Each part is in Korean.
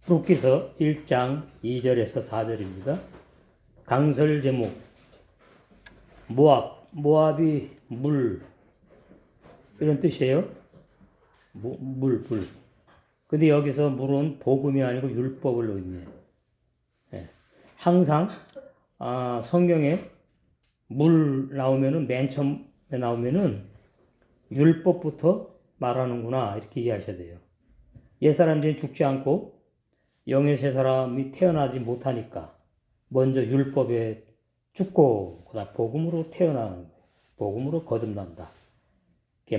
룻기서 1장 2절에서 4절입니다. 강설 제목 모압이 물 이런 뜻이에요. 물. 근데 여기서 물은 복음이 아니고 율법을 의미해요. 항상 성경에 물 나오면은 맨 처음에 나오면은 율법부터 말하는구나 이렇게 이해하셔야 돼요. 옛사람들이 죽지 않고 영의 새 사람이 태어나지 못하니까 먼저 율법에 죽고 그다음 복음으로 태어나는 거예요. 복음으로 거듭난다.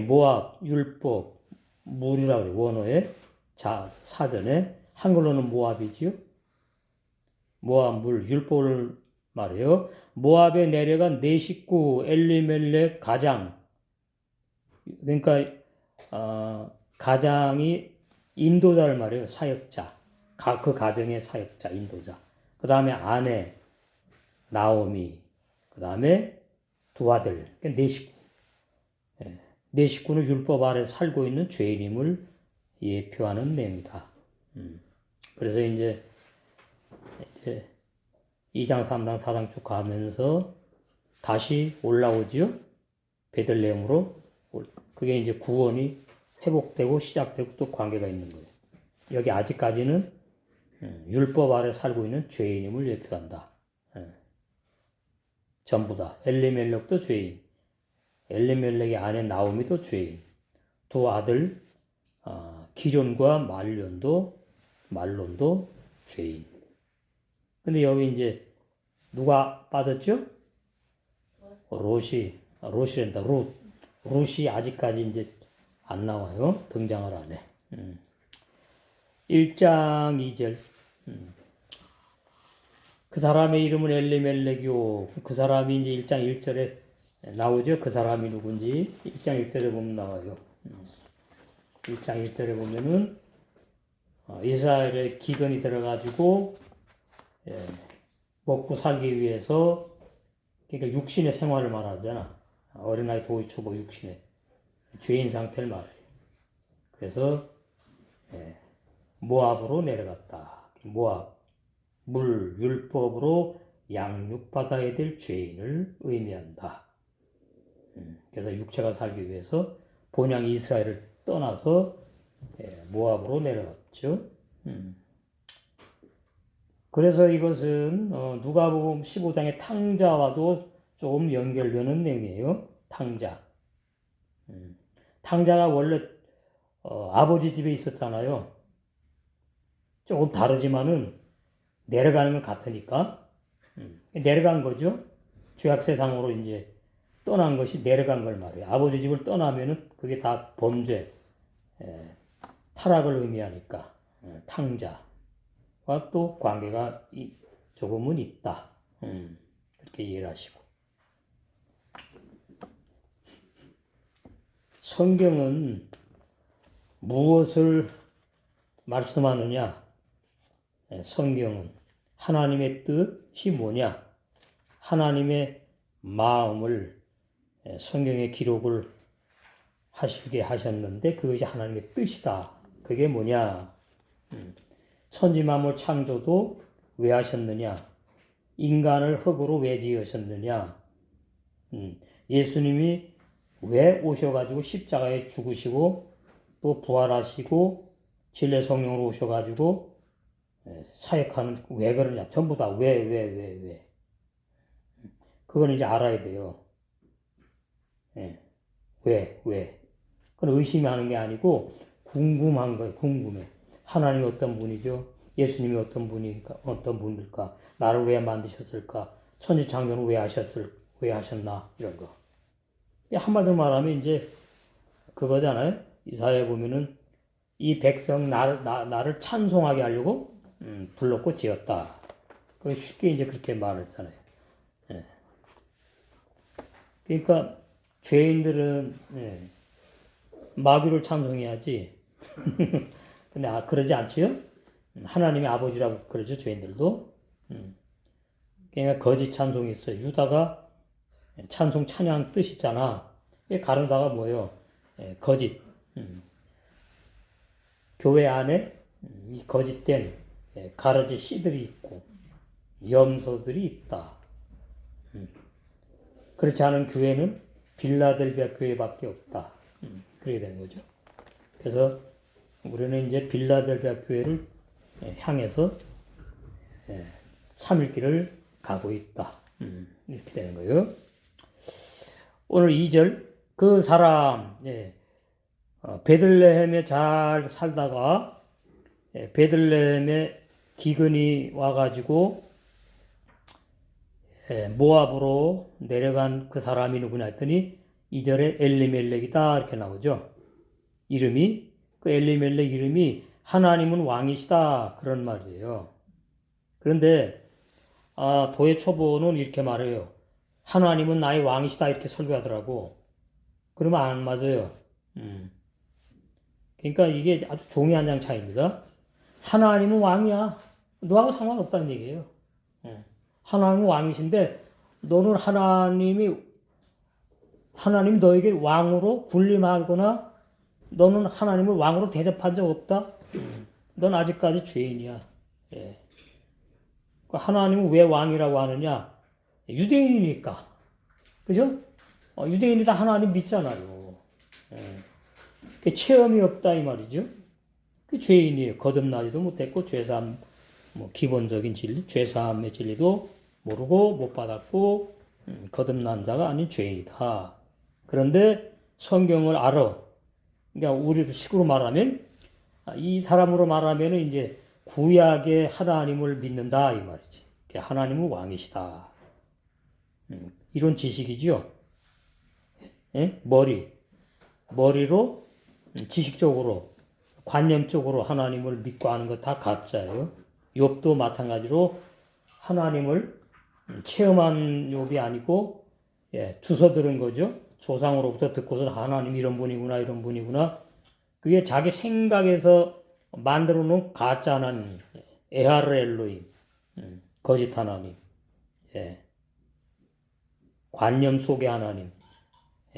모압, 율법, 물이라고 그래요. 원어에 사전에 한글로는 모압이지요. 모압, 물, 율법을 말해요. 모압에 내려간 네 식구 엘리멜렉 가장, 그러니까 가장이 인도자를 말해요. 사역자. 그 가정의 사역자, 인도자. 그 다음에 아내, 나오미. 그 다음에 두 아들. 그러니까 네 식구. 네 식구는 율법 아래 살고 있는 죄인임을 예표하는 내용이다. 그래서 이제 2장, 3장, 4장 쭉 가면서 다시 올라오지요. 베들레헴으로. 그게 이제 구원이 회복되고 시작되고 또 관계가 있는 거예요. 여기 아직까지는 율법 아래 살고 있는 죄인임을 예표한다. 전부 다. 엘리멜렉도 죄인. 엘리멜렉의 아내 나오미도 죄인. 두 아들 기존과 말론도 죄인. 근데 여기 누가 빠졌죠? 롯이란다. 롯이 아직까지 안 나와요. 등장을 안 해. 1장 2절. 그 사람의 이름은 엘리멜렉이요. 그 사람이 1장 1절에 나오죠. 그 사람이 누군지 1장 1절에 보면 나와요. 1장 1절에 보면은 이스라엘의 기근이 들어가지고 먹고 살기 위해서 그러니까 육신의 생활을 말하잖아. 어린아이 도이초보 육신의 죄인 상태를 말해요. 그래서 모압으로 내려갔다. 모압, 물, 율법으로 양육받아야 될 죄인을 의미한다. 그래서 육체가 살기 위해서 본향 이스라엘을 떠나서 모압으로 내려갔죠. 그래서 이것은 누가복음 15장의 탕자와도 조금 연결되는 내용이에요. 탕자. 탕자가 원래 아버지 집에 있었잖아요. 조금 다르지만은 내려가는 건 같으니까 내려간 거죠. 죄악세상으로 떠난 것이 내려간 걸 말해요. 아버지 집을 떠나면은 그게 다 범죄, 타락을 의미하니까 탕자와 또 관계가 조금은 있다. 그렇게 이해를 하시고. 성경은 무엇을 말씀하느냐? 성경은 하나님의 뜻이 뭐냐? 하나님의 마음을 성경에 기록을 하시게 하셨는데 그것이 하나님의 뜻이다. 그게 뭐냐? 천지만물 창조도 왜 하셨느냐? 인간을 흙으로 왜 지으셨느냐? 예수님이 왜 오셔가지고 십자가에 죽으시고 또 부활하시고 진리 성령으로 오셔가지고 사역하는 왜 그러냐? 전부 다 왜. 그거는 알아야 돼요. 왜. 그건 의심하는 게 아니고 궁금한 거예요. 궁금해. 하나님이 어떤 분이죠? 예수님이 어떤 분일까? 나를 왜 만드셨을까? 천지창조는 왜 하셨나? 이런 거. 한마디로 말하면 그거잖아요. 이사야에 보면은 이 백성 나를 찬송하게 하려고 불렀고 지었다. 그 쉽게 그렇게 말했잖아요. 그러니까 죄인들은 마귀를 찬송해야지. 근데 그러지 않지요? 하나님의 아버지라고 그러죠. 죄인들도. 그러니까 거짓 찬송이 있어요. 유다가 찬송 찬양 뜻이잖아. 가르다가 뭐예요? 거짓. 교회 안에 이 거짓된 가라지 씨들이 있고 염소들이 있다. 그렇지 않은 교회는 빌라델비아 교회밖에 없다. 그렇게 되는 거죠. 그래서 우리는 이제 빌라델비아 교회를 향해서 3일길을 가고 있다. 이렇게 되는 거예요. 오늘 2절 그 사람 베들레헴에 잘 살다가 베들레헴에 기근이 와가지고 모압으로 내려간 그 사람이 누구냐 했더니 2절에 엘리멜렉이다 이렇게 나오죠. 이름이 그 엘리멜렉 이름이 하나님은 왕이시다 그런 말이에요. 그런데 도의 초보는 이렇게 말해요. 하나님은 나의 왕이시다 이렇게 설교하더라고. 그러면 안 맞아요. 그러니까 이게 아주 종이 한 장 차이입니다. 하나님은 왕이야. 너하고 상관없다는 얘기예요. 하나님은 왕이신데 너는 하나님 너에게 왕으로 군림하거나 너는 하나님을 왕으로 대접한 적 없다. 넌 아직까지 죄인이야. 하나님은 왜 왕이라고 하느냐? 유대인이니까. 그죠? 유대인이 다 하나님 믿잖아요. 그 체험이 없다 이 말이죠. 그 죄인이에요. 거듭나지도 못했고 죄사함 기본적인 진리, 죄사함의 진리도 모르고 못 받았고 거듭난 자가 아닌 죄인이다. 그런데 성경을 알아. 그러니까 우리 식으로 말하면 이 사람으로 말하면 이제 구약의 하나님을 믿는다 이 말이지. 하나님은 왕이시다. 이런 지식이죠. 머리로 지식적으로 관념적으로 하나님을 믿고 하는 거 다 가짜예요. 욥도 마찬가지로 하나님을 체험한 욥이 아니고 주워 들은 거죠. 조상으로부터 듣고서 하나님 이런 분이구나. 그게 자기 생각에서 만들어 놓은 가짜 하나님, 에하르 엘로임, 거짓 하나님, 관념 속의 하나님,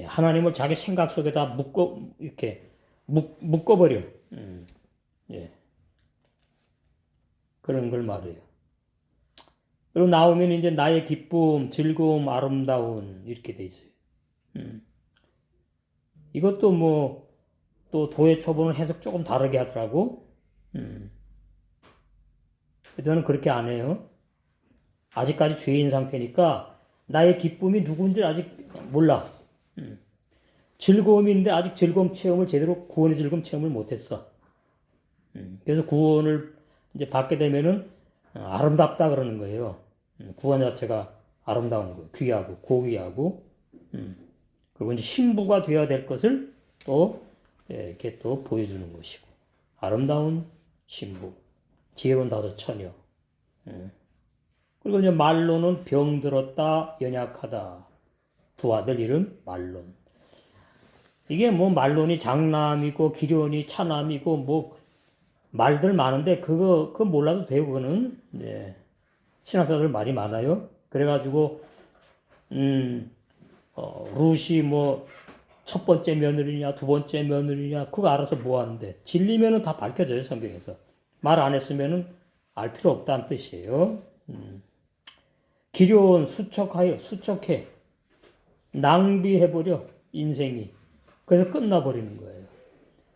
하나님을 자기 생각 속에다 묶어버려. 그런 걸 말해요. 그리고 나오면 이제 나의 기쁨, 즐거움, 아름다운 이렇게 돼 있어요. 이것도 또 도의 초보는 해석 조금 다르게 하더라고. 저는 그렇게 안 해요. 아직까지 죄인 상태니까 나의 기쁨이 누군지 아직 몰라. 즐거움인데 아직 즐거움 체험을 제대로 구원의 즐거움 체험을 못했어. 그래서 구원을 이제 받게 되면은 아름답다 그러는 거예요. 구원 자체가 아름다운 거예요. 귀하고 고귀하고. 그리고 이제 신부가 되어야 될 것을 또 이렇게 또 보여주는 것이고. 아름다운 신부, 지혜로운 다섯 처녀. 그리고 이제 말론은 병들었다, 연약하다. 두 아들 이름 말론. 이게 말론이 장남이고 기련이 차남이고 말들 많은데 그거 몰라도 돼요. 그거는 신학자들 말이 많아요. 그래가지고 룻이 첫 번째 며느리냐 두 번째 며느리냐 그거 알아서 뭐 하는데 진리면은 다 밝혀져요. 성경에서 말 안 했으면은 알 필요 없다는 뜻이에요. 기려운 수척해 낭비해버려 인생이. 그래서 끝나버리는 거예요.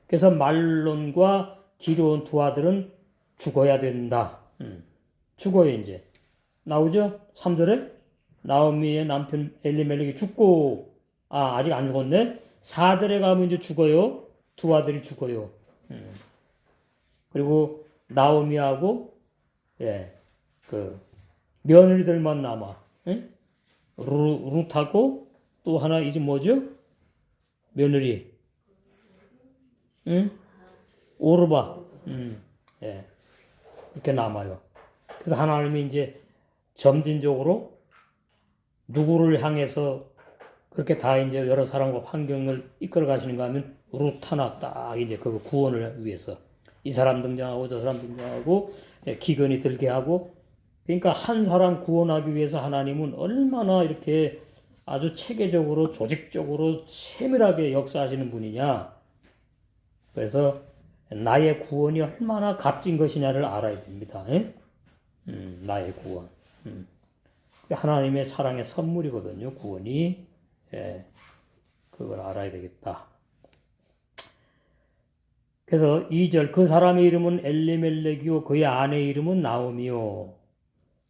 그래서 말론과 기려운 두 아들은 죽어야 된다. 죽어요 이제. 나오죠? 3절에 나오미의 남편 엘리멜렉이 죽고 아직 안 죽었네. 4절에 가면 이제 죽어요. 두 아들이 죽어요. 그리고 나오미하고 그 며느리들만 남아. 룻하고 또 하나 이제 뭐죠? 며느리. 오르바. 이렇게 남아요. 그래서 하나님이 이제 점진적으로 누구를 향해서 그렇게 다 이제 여러 사람과 환경을 이끌어 가시는가 하면 룻 하나 딱 이제 그 구원을 위해서 이 사람 등장하고 저 사람 등장하고 기근이 들게 하고 그러니까 한 사람 구원하기 위해서 하나님은 얼마나 이렇게 아주 체계적으로 조직적으로 세밀하게 역사하시는 분이냐. 그래서 나의 구원이 얼마나 값진 것이냐를 알아야 됩니다. 나의 구원. 하나님의 사랑의 선물이거든요. 구원이. 예, 그걸 알아야 되겠다. 그래서 2절 그 사람의 이름은 엘리멜렉이요 그의 아내의 이름은 나오미요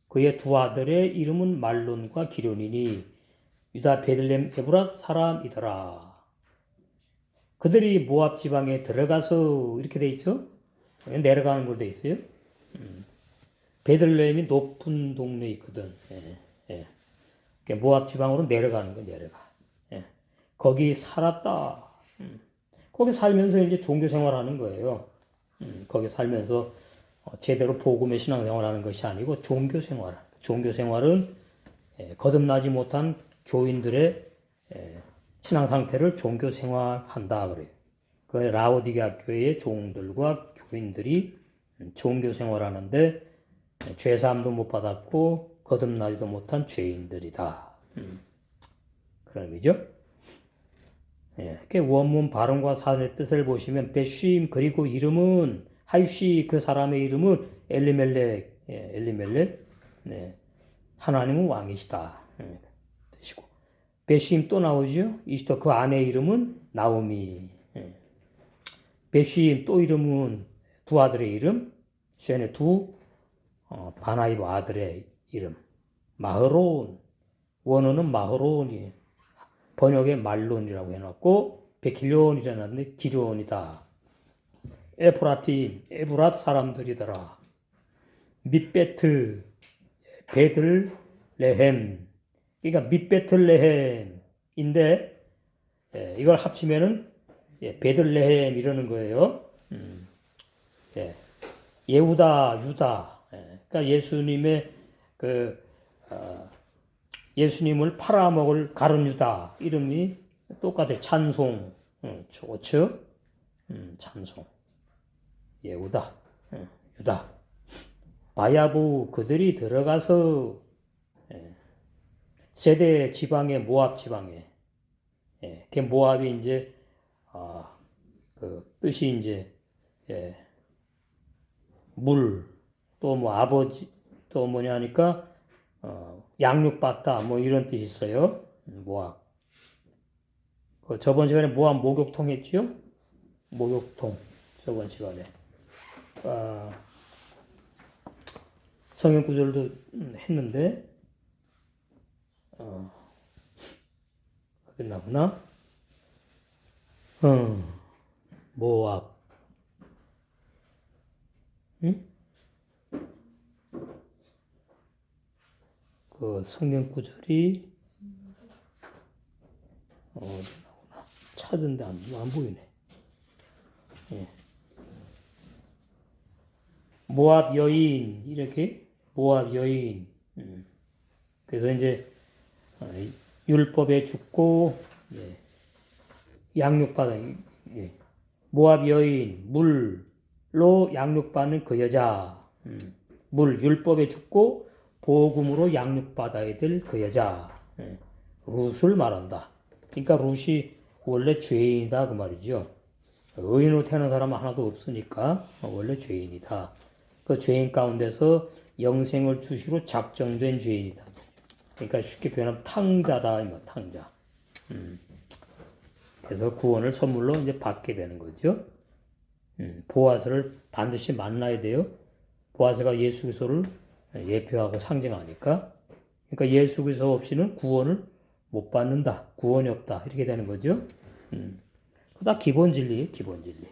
그의 두 아들의 이름은 말론과 기련이니 유다 베들레헴 에브랏 사람이더라. 그들이 모압 지방에 들어가서 이렇게 돼 있죠. 내려가는 걸로 돼 있어요. 베들레헴이 높은 동네에 있거든. 예, 예. 모압 지방으로 내려가는 거 내려가. 예. 거기 살았다. 거기 살면서 이제 종교 생활하는 거예요. 거기 살면서 제대로 복음의 신앙생활하는 것이 아니고 종교 생활. 종교 생활은 거듭나지 못한 교인들의 신앙 상태를 종교 생활한다 그래요. 그 라오디게아 교회의 종들과 교인들이 종교 생활하는데 죄 사함도 못 받았고 거듭나지도 못한 죄인들이다. 그런 의미죠. 원문 발음과 사전의 뜻을 보시면 베쉼 그리고 이름은 하유시 그 사람의 이름은 엘리멜렉 엘리멜렉 하나님은 왕이시다 뜻이고 베쉼 또 나오죠. 이시터 그 아내의 이름은 나오미 베쉼 또 이름은 두 아들의 이름 쉔의 두 바나이브 아들의 이름 마흐론 원어는 마흐론이 번역에 말론이라고 해놨고 베킬론이라 놨는데 기론이다. 에프라팀 에브랏 사람들이더라. 밑베트 베들레헴 그러니까 밑베틀레헴인데 이걸 합치면은 베들레헴 이러는 거예요. 예후다 유다 그러니까 예수님의 예수님을 팔아먹을 가룟 유다 이름이 똑같아요. 찬송 좋죠. 찬송 예후다 유다 바야부 그들이 들어가서 세대 지방에 모압 지방에 그 모압이 이제 그 뜻이 이제 물 또 뭐 아버지 또 뭐냐 하니까 양육받다 뭐 이런 뜻이 있어요. 모압. 저번 시간에 모압 목욕통 했죠? 목욕통 저번 시간에 성경 구절도 했는데 끝나구나. 모압. 응? 그 성경 구절이 어디 나오나? 찾은데 안 보이네. 예. 모압 여인 이렇게 모압 여인. 그래서 이제 율법에 죽고 양육받은 모압 여인 물로 양육받는 그 여자 물 율법에 죽고 복음으로 양육받아야 될 그 여자 룻을 말한다. 그러니까 룻이 원래 죄인이다 그 말이죠. 의인으로 태어난 사람은 하나도 없으니까 원래 죄인이다. 그 죄인 가운데서 영생을 주시로 작정된 죄인이다. 그러니까 쉽게 표현하면 탕자다, 탕자. 그래서 구원을 선물로 이제 받게 되는 거죠. 보아스를 반드시 만나야 돼요. 보아스가 예수 그리스도를 예표하고 상징하니까. 그러니까 예수 그리스도 없이는 구원을 못 받는다. 구원이 없다. 이렇게 되는 거죠. 그다 기본 진리, 기본 진리.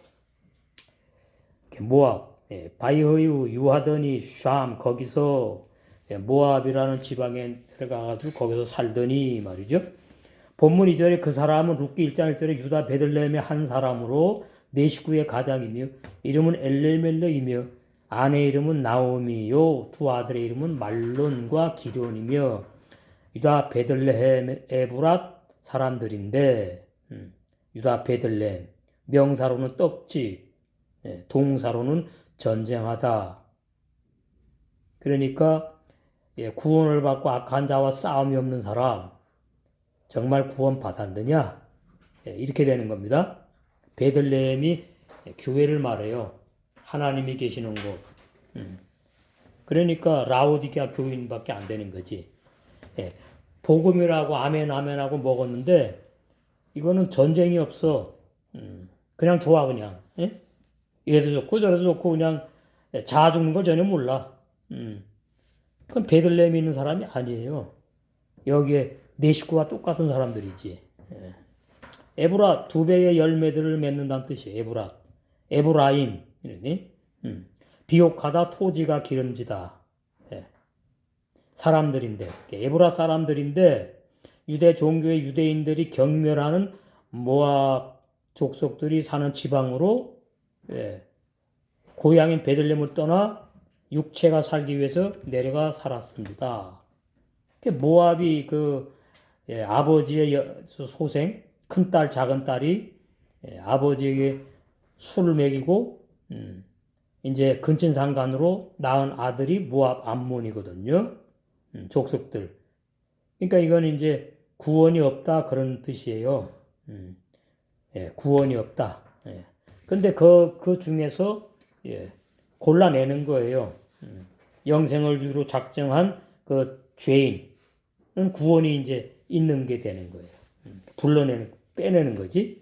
모압, 바이허유 유하더니 샴 거기서 모압이라는 지방에 들어가가지고 거기서 살더니 말이죠. 본문 2절에 그 사람은 룻기 1장 1절에 유다 베들레헴의 한 사람으로 네 식구의 가장이며 이름은 엘레멜렉이며 아내 이름은 나오미요 두 아들의 이름은 말론과 기련이며 유다 베들레헴 에브랏 사람들인데 유다 베들레헴 명사로는 떡집 동사로는 전쟁하다. 그러니까 구원을 받고 악한 자와 싸움이 없는 사람 정말 구원 받았느냐? 이렇게 되는 겁니다. 베들레헴이 교회를 말해요. 하나님이 계시는 곳. 그러니까 라오디게아 교인밖에 안 되는 거지. 예. 복음이라고 아멘 아멘하고 먹었는데 이거는 전쟁이 없어. 그냥 좋아 그냥. 예? 얘도 좋고 저래도 좋고 그냥 자아 죽는 걸 전혀 몰라. 그건 베들레헴에 있는 사람이 아니에요. 여기에 내 식구와 똑같은 사람들이지. 예. 에브라 두 배의 열매들을 맺는다는 뜻이에요. 에브라임 이러니 비옥하다 토지가 기름지다. 예. 사람들인데 에브라 사람들인데 유대 종교의 유대인들이 경멸하는 모압 족속들이 사는 지방으로 예. 고향인 베들레헴을 떠나 육체가 살기 위해서 내려가 살았습니다. 모압이 예, 아버지의 소생 큰딸 작은딸이 예, 아버지에게 술을 먹이고 이제 근친상간으로 낳은 아들이 모압 암몬이거든요. 족속들. 그러니까 이건 이제 구원이 없다 그런 뜻이에요. 예, 구원이 없다. 예. 근데 그 중에서 예, 골라내는 거예요. 영생을 주로 작정한 그 죄인은 구원이 이제 있는 게 되는 거예요. 빼내는 거지.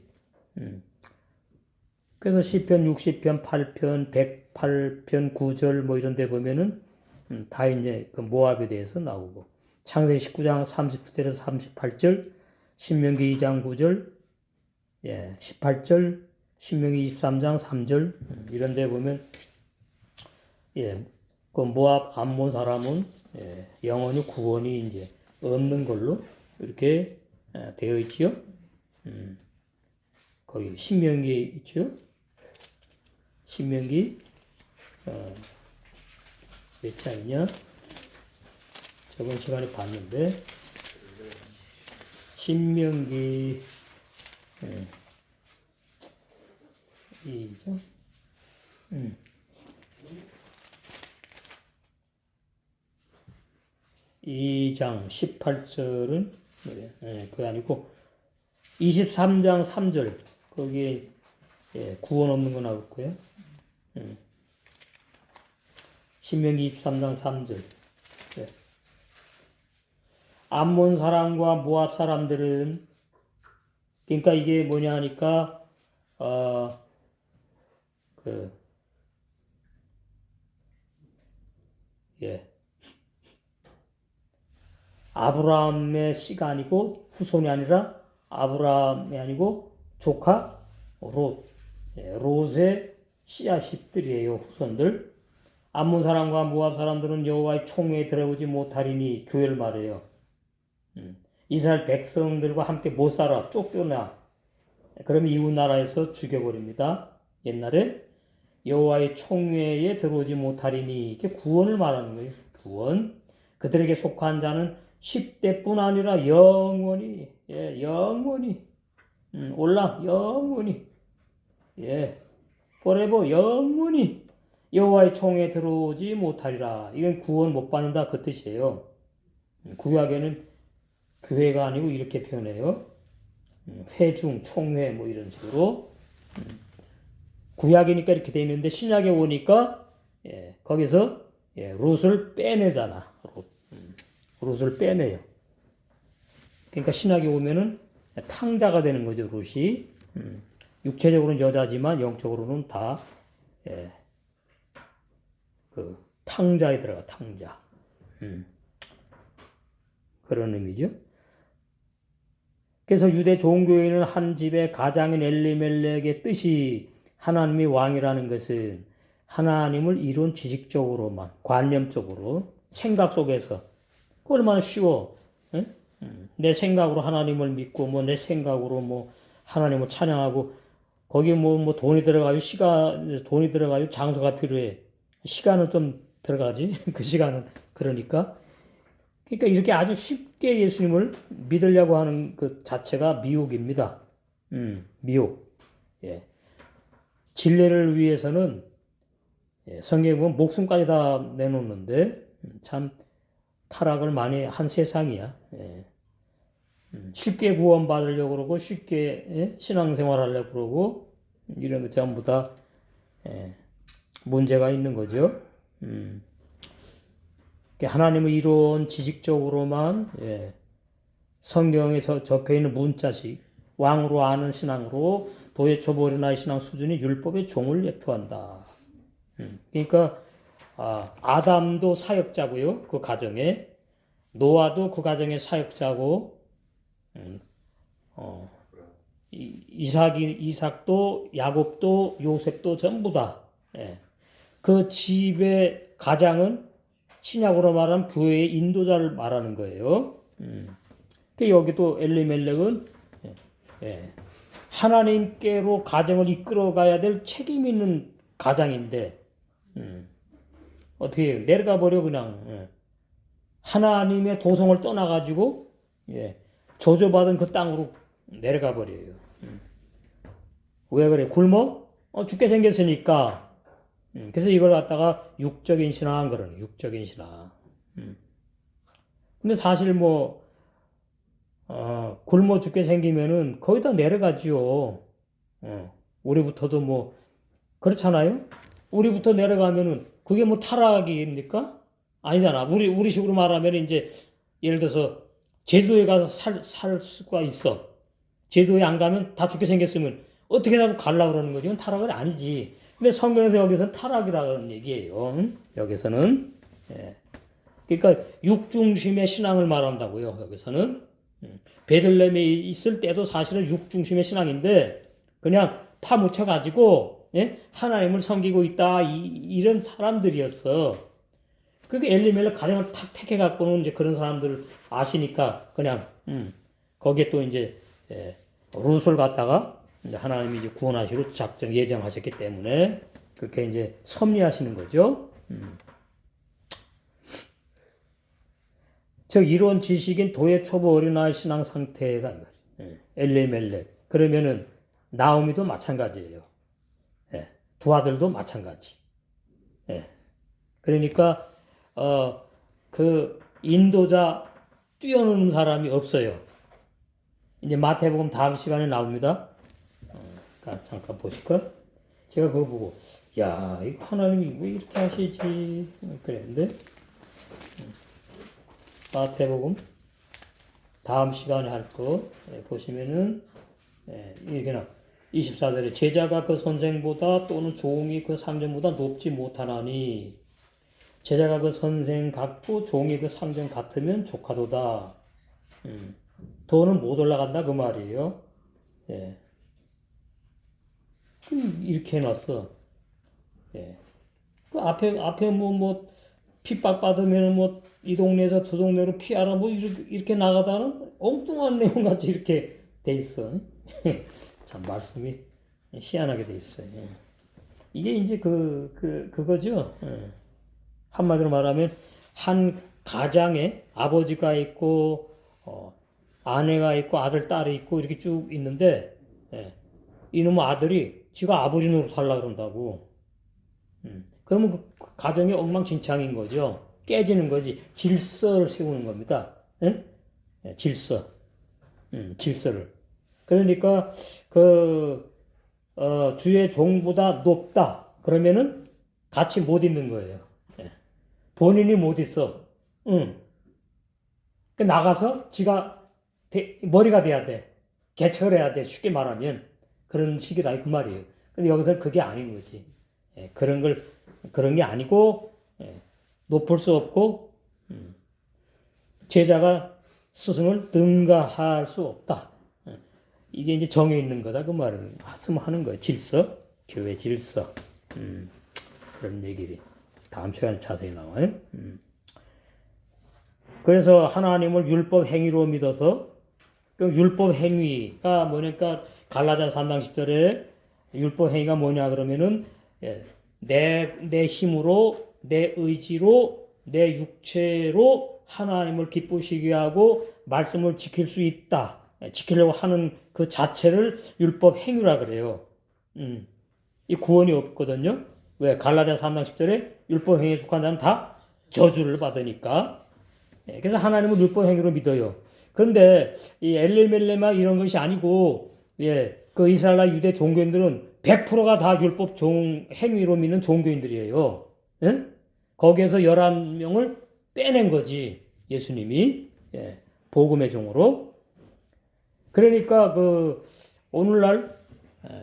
그래서 시편 60편 8편 108편 9절 뭐 이런 데 보면은 다 이제 그 모압에 대해서 나오고 창세기 19장 30절에서 38절 신명기 2장 9절 예, 18절 신명기 23장 3절 이런 데 보면 예, 그 모압 암몬 사람은 예, 영원히 구원이 이제 없는 걸로 이렇게 되어 있지요. 거기 신명기 있죠. 신명기 몇 장이냐? 저번 시간에 봤는데 신명기 2장 2장 18절은 뭐야? 그게 아니고 23장 3절 거기에 예, 구원 없는 거 나올 거예요. 신명기 23장 3절. 네. 암몬 사람과 모압 사람들은 그러니까 이게 뭐냐 하니까 예. 아브라함의 씨가 아니고 후손이 아니라 아브라함이 아니고 조카 롯. 예, 롯의 씨앗들이에요. 후손들. 암몬 사람과 모압 사람들은 여호와의 총회에 들어오지 못하리니 교회를 말해요. 이스라엘 백성들과 함께 못 살아 쫓겨나. 그러면 이웃 나라에서 죽여버립니다. 옛날에 여호와의 총회에 들어오지 못하리니 이게 구원을 말하는 거예요. 구원. 그들에게 속한 자는 10대뿐 아니라 영원히 예, 영원히 올라 영원히 예, forever 영원히 여호와의 총에 들어오지 못하리라. 이건 구원 못 받는다 그 뜻이에요. 구약에는 교회가 아니고 이렇게 표현해요. 회중, 총회 뭐 이런 식으로. 구약이니까 이렇게 돼 있는데 신약에 오니까 예, 거기서 예, 롯을 빼내잖아. 롯을 빼내요. 그러니까 신약에 오면은 탕자가 되는 거죠. 롯이. 육체적으로는 여자지만 영적으로는 다 예, 그 탕자에 들어가 탕자. 그런 의미죠. 그래서 유대 종교인은 한 집의 가장인 엘리멜렉의 뜻이 하나님이 왕이라는 것은 하나님을 이룬 지식적으로만 관념적으로 생각 속에서 얼마나 쉬워. 에? 내 생각으로 하나님을 믿고 뭐 내 생각으로 뭐 하나님을 찬양하고 거기 뭐 돈이 들어가지고 돈이 들어가지고 장소가 필요해. 시간은 좀 들어가지. 그 시간은 그러니까 이렇게 아주 쉽게 예수님을 믿으려고 하는 그 자체가 미혹입니다. 미혹. 예. 진리를 위해서는 예, 성경에 보면 목숨까지 다 내놓는데 참 타락을 많이 한 세상이야. 예. 쉽게 구원받으려고 그러고 쉽게 예? 신앙생활 하려고 그러고 이런 거 전부 다 예, 문제가 있는 거죠. 하나님은 이런 지식적으로만 예, 성경에 적혀 있는 문자식 왕으로 아는 신앙으로 도예초보리나의 신앙 수준이 율법의 종을 예표한다. 그러니까 아담도 사역자고요. 그 가정에 노아도 그 가정의 사역자고 이삭도 야곱도 요셉도 전부 다 예. 그 집의 가장은 신약으로 말하면 교회의 인도자를 말하는 거예요. 여기도 엘리멜렉은 하나님께로 가정을 이끌어가야 될 책임 있는 가장인데 어떻게 해요? 내려가 버려 그냥 하나님의 도성을 떠나가지고 조조받은 그 땅으로 내려가 버려요. 왜 그래? 굶어? 죽게 생겼으니까. 그래서 이걸 갖다가 육적인 신앙 그러네. 육적인 신앙. 근데 사실 굶어 죽게 생기면은 거의 다 내려가지요. 우리부터도 그렇잖아요? 우리부터 내려가면은 그게 타락입니까? 아니잖아. 우리 식으로 말하면 이제 예를 들어서 제주도에 가서 살 수가 있어. 제주도에 안 가면 다 죽게 생겼으면 어떻게라도 가려고 그러는 거지. 이건 타락은 아니지. 근데 성경에서 여기서는 타락이라는 얘기예요. 여기서는. 예. 그러니까 육중심의 신앙을 말한다고요. 여기서는. 베들레헴에 있을 때도 사실은 육중심의 신앙인데 그냥 파묻혀가지고 하나님을 섬기고 있다 이런 사람들이었어. 그게 엘리멜렉 가정을 탁 택해갖고는 이제 그런 사람들 아시니까 그냥 거기에 또 이제 룻을 갖다가 이제 하나님이 이제 구원하시로 작정 예정하셨기 때문에 그렇게 이제 섭리하시는 거죠. 즉 이런 지식인 도의 초보 어린아이 신앙 상태다. 엘리멜렉. 그러면은 나오미도 마찬가지예요. 두 아들도 마찬가지. 그러니까 그 인도자 뛰어노는 사람이 없어요. 이제 마태복음 다음 시간에 나옵니다. 잠깐 보실까? 제가 그거 보고 야 이거 하나님이 왜 이렇게 하시지 그랬는데 마태복음 다음 시간에 할 거 보시면은 이게 24절에 제자가 그 선생보다 또는 종이 그 상전보다 높지 못하나니 제자가 그 선생 같고 종이 그 상전 같으면 조카도다. 더는 못 올라간다 그 말이에요. 이렇게 해놨어. 그 앞에 핍박 받으면 이 동네에서 저 동네로 피하라 이렇게 나가다는 엉뚱한 내용 같이 이렇게 돼 있어. 참 말씀이 희한하게 돼 있어요. 이게 이제 그거죠. 한마디로 말하면 한 가장에 아버지가 있고 아내가 있고 아들 딸이 있고 이렇게 쭉 있는데 이놈의 아들이 지가 아버지 노릇 하려고 그런다고. 그러면 그 가정이 엉망진창인 거죠. 깨지는 거지. 질서를 세우는 겁니다. 질서. 질서를. 그러니까 주의 종보다 높다. 그러면은 같이 못 있는 거예요. 본인이 못 있어. 나가서 지가 머리가 돼야 돼. 개척을 해야 돼. 쉽게 말하면. 그런 식이다. 그 말이에요. 근데 여기서 그게 아닌 거지. 그런 게 아니고, 높을 수 없고, 제자가 스승을 능가할 수 없다. 이게 이제 정해 있는 거다. 그 말을 말씀하는 거예요. 질서, 교회 질서. 그런 얘기들이 다음 시간에 자세히 나와요. 그래서 하나님을 율법 행위로 믿어서, 그 율법 행위가 뭐냐니까, 갈라디아서 3장 10절에 율법 행위가 뭐냐 그러면은, 내 힘으로, 내 의지로, 내 육체로 하나님을 기쁘시게 하고 말씀을 지킬 수 있다. 지키려고 하는 그 자체를 율법 행위라 그래요. 이 구원이 없거든요. 왜? 갈라디아서 3장 10절에 율법 행위에 속한 자는 다 저주를 받으니까. 그래서 하나님을 율법 행위로 믿어요. 그런데 이 엘리멜레마 이런 것이 아니고 그 이스라엘 유대 종교인들은 100%가 다 율법 행위로 믿는 종교인들이에요. 예? 거기에서 11명을 빼낸 거지. 예수님이. 예, 복음의 종으로. 그러니까 오늘날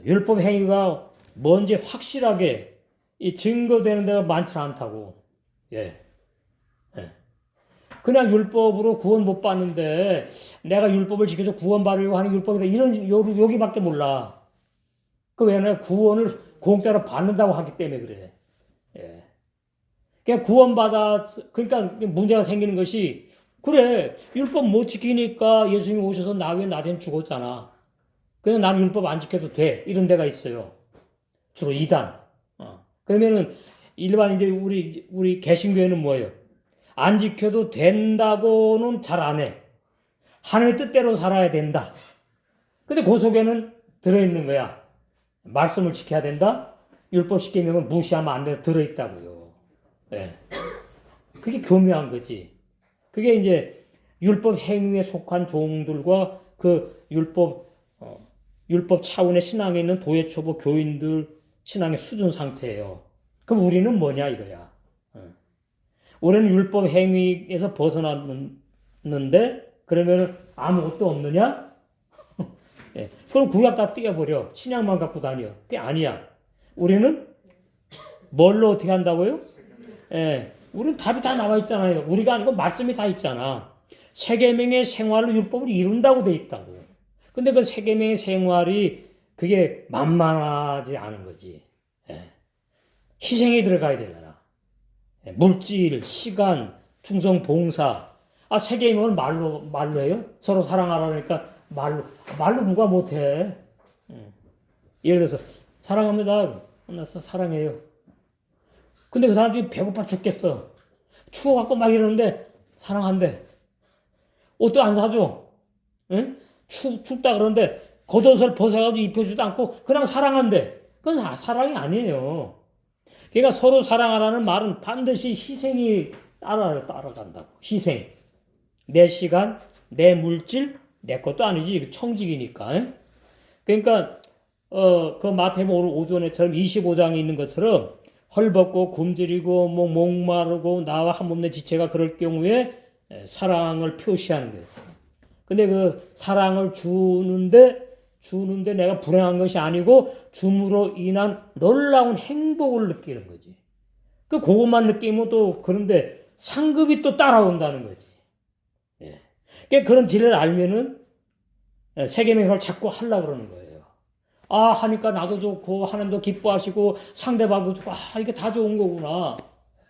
율법 행위가 뭔지 확실하게 이 증거되는 데가 많지 않다고. 예. 예. 그냥 율법으로 구원 못 받는데 내가 율법을 지켜서 구원 받으려고 하는 율법이다. 이런 여기밖에 몰라. 그 왜냐면 구원을 공짜로 받는다고 하기 때문에 그래. 예. 그냥 그러니까 문제가 생기는 것이 그래 율법 못 지키니까 예수님이 오셔서 나 위해 나 대신 죽었잖아. 그냥 나는 율법 안 지켜도 돼. 이런 데가 있어요. 주로 이단. 그러면은 일반 이제 우리 개신교회는 뭐예요? 안 지켜도 된다고는 잘 안 해. 하나님의 뜻대로 살아야 된다. 근데 그 속에는 들어있는 거야. 말씀을 지켜야 된다. 율법 십계명은 무시하면 안 된다. 들어있다고요. 네. 그게 교묘한 거지. 그게 이제 율법 행위에 속한 종들과 그 율법 차원의 신앙에 있는 도예초보 교인들 신앙의 수준 상태예요. 그럼 우리는 뭐냐 이거야. 우리는 율법 행위에서 벗어났는데 그러면 아무것도 없느냐? 예. 그럼 구약 다 띄워버려. 신약만 갖고 다녀. 그게 아니야. 우리는 뭘로 어떻게 한다고요? 예. 우리는 답이 다 나와 있잖아요. 우리가 아니고 말씀이 다 있잖아. 세 계명의 생활로 율법을 이룬다고 돼 있다고. 근데 그 세 계명의 생활이 그게 만만하지 않은 거지. 예. 희생이 들어가야 되잖아. 예. 물질, 시간, 충성, 봉사. 세 계명은 말로 해요? 서로 사랑하라니까 말로 누가 못해? 예를 들어서 사랑합니다. 나 사랑해요. 근데 그 사람 지금 배고파 죽겠어. 추워갖고 막 이러는데 사랑한대. 옷도 안 사줘. 응? 춥다 그러는데 겉옷을 벗어가지고 입혀주지도 않고 그냥 사랑한대. 그건 사랑이 아니에요. 그러니까 서로 사랑하라는 말은 반드시 희생이 따라간다고. 희생. 내 시간, 내 물질, 내 것도 아니지. 청직이니까. 응? 그러니까 그 마태복음 오늘 오전에처럼 25장에 있는 것처럼 헐벗고 굶주리고 목마르고 나와 한 몸의 지체가 그럴 경우에 사랑을 표시하는 거예요. 근데 그 사랑을 주는데 내가 불행한 것이 아니고 줌으로 인한 놀라운 행복을 느끼는 거지. 그것만 느끼면 또 그런데 상급이 또 따라온다는 거지. 예. 그러니까 그런 진리를 알면은 세계명을 자꾸 하려고 그러는 거예요. 하니까 나도 좋고, 하나님도 기뻐하시고, 상대방도 좋고, 이게 다 좋은 거구나.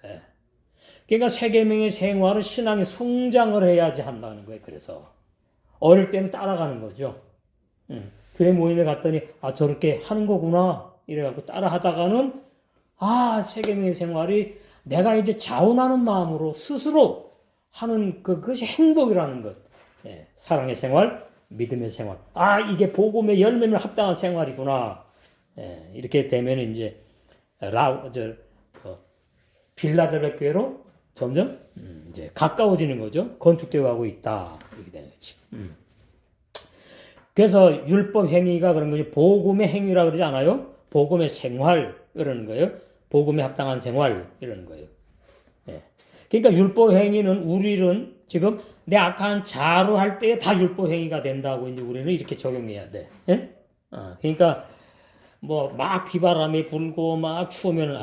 예. 그러니까 세계명의 생활은 신앙의 성장을 해야지 한다는 거예요. 그래서. 어릴 때는 따라가는 거죠. 교회 모임에 갔더니, 저렇게 하는 거구나. 이래갖고 따라 하다가는, 세계명의 생활이 내가 이제 자원하는 마음으로 스스로 하는 그것이 행복이라는 것. 예. 사랑의 생활. 믿음의 생활. 이게 복음의 열매면 합당한 생활이구나. 예, 이렇게 되면 이제 빌라델베 교회로 점점 이제 가까워지는 거죠. 건축되어 가고 있다. 이렇게 되는 거지. 그래서 율법 행위가 그런 거지. 복음의 행위라 그러지 않아요? 복음의 생활 이러는 거예요. 복음에 합당한 생활 이러는 거예요. 예. 그러니까 율법 행위는 우리는 지금 내 악한 자로 할 때 다 율법 행위가 된다고 이제 우리는 이렇게 적용해야 돼. 예? 그러니까 막 비바람이 불고 막 추우면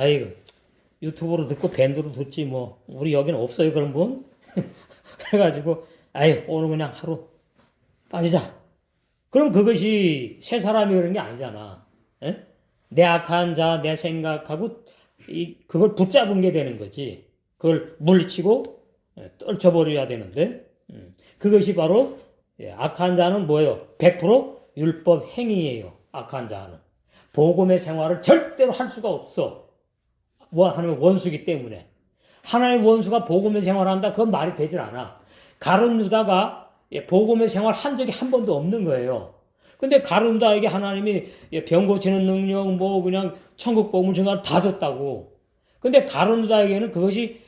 유튜브로 듣고 밴드로 듣지 우리 여기는 없어요 그런 분. 그래가지고 오늘 그냥 하루 빠지자. 그럼 그것이 새 사람이 그런 게 아니잖아. 예? 내 악한 자, 내 생각하고 그걸 붙잡은 게 되는 거지. 그걸 물리치고 떨쳐버려야 되는데 그것이 바로 악한 자는 뭐예요? 100% 율법 행위예요. 악한 자는. 복음의 생활을 절대로 할 수가 없어. 하나님의 원수기 때문에. 하나님의 원수가 복음의 생활을 한다? 그건 말이 되질 않아. 가룟 유다가 복음의 생활 한 적이 한 번도 없는 거예요. 근데 가룟 유다에게 하나님이 병 고치는 능력, 그냥 천국 복음을 증거를 다 줬다고. 근데 가룟 유다에게는 그것이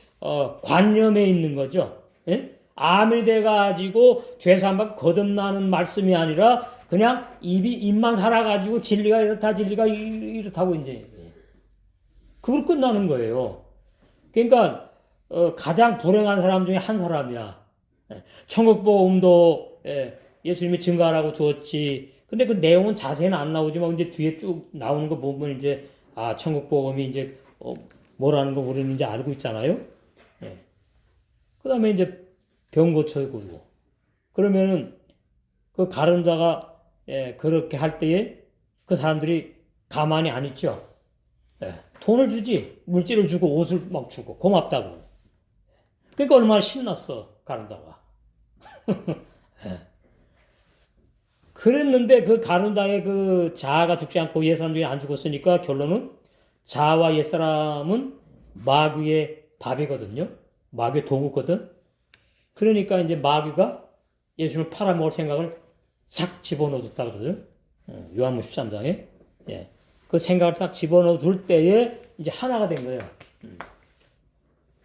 관념에 있는 거죠. 예? 암이 돼가지고 죄사함받고 거듭나는 말씀이 아니라 그냥 입만 살아가지고 진리가 이렇다 진리가 이렇다고 이제 그걸 끝나는 거예요. 그러니까 가장 불행한 사람 중에 한 사람이야. 천국 복음도 예수님이 증거하라고 주었지. 근데 그 내용은 자세히는 안 나오지만 이제 뒤에 쭉 나오는 거 보면 이제 천국 복음이 이제 뭐라는 거 우리는 이제 알고 있잖아요. 그다음에 이제 병 고쳐주고 그러면은 그 가론자가 그렇게 할 때에 그 사람들이 가만히 안 있죠. 돈을 주지, 물질을 주고 옷을 막 주고 고맙다고. 그러니까 얼마나 신났어 가론자가. 그랬는데 그 가론자의 그 자아가 죽지 않고 옛사람 중에 안 죽었으니까 결론은 자아와 옛사람은 마귀의 밥이거든요. 마귀의 도구거든. 그러니까 이제 마귀가 예수님을 팔아먹을 생각을 싹 집어넣어줬다 그러죠. 요한복음 13장에. 그 생각을 딱 집어넣어 줄 때에 이제 하나가 된 거예요.